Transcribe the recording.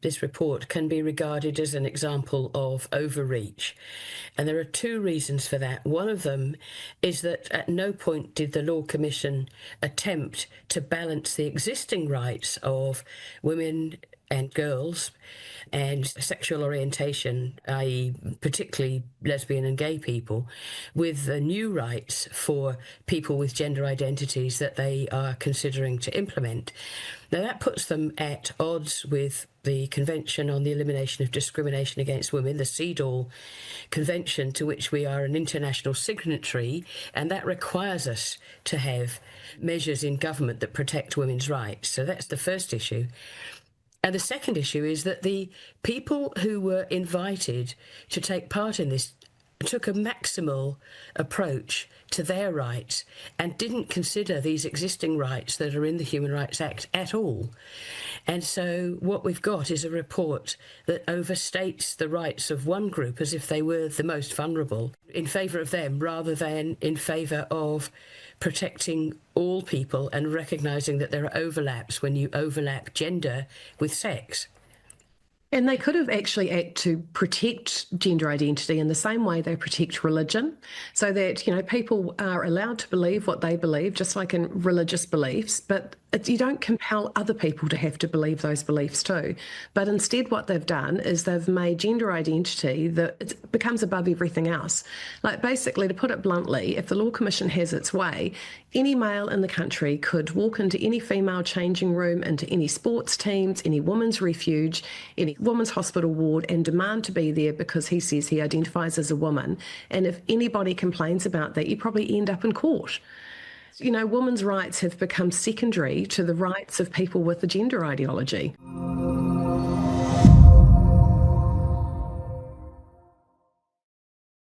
this report can be regarded as an example of overreach. And there are two reasons for that. One of them is that at no point did the Law Commission attempt to balance the existing rights of women and girls and sexual orientation, i.e. particularly lesbian and gay people, with the new rights for people with gender identities that they are considering to implement. Now that puts them at odds with the Convention on the Elimination of Discrimination Against Women, the CEDAW Convention, to which we are an international signatory, and that requires us to have measures in government that protect women's rights. So that's the first issue. And the second issue is that the people who were invited to take part in this took a maximal approach to their rights and didn't consider these existing rights that are in the Human Rights Act at all. And so what we've got is a report that overstates the rights of one group as if they were the most vulnerable, in favour of them rather than in favour of protecting all people and recognising that there are overlaps when you overlap gender with sex. And they could have actually acted to protect gender identity in the same way they protect religion, so that, people are allowed to believe what they believe, just like in religious beliefs, but you don't compel other people to have to believe those beliefs too. But instead what they've done is they've made gender identity that it becomes above everything else. Like, basically, to put it bluntly, if the Law Commission has its way, any male in the country could walk into any female changing room, into any sports teams, any women's refuge, any women's hospital ward, and demand to be there because he says he identifies as a woman. And if anybody complains about that, you probably end up in court. Women's rights have become secondary to the rights of people with a gender ideology.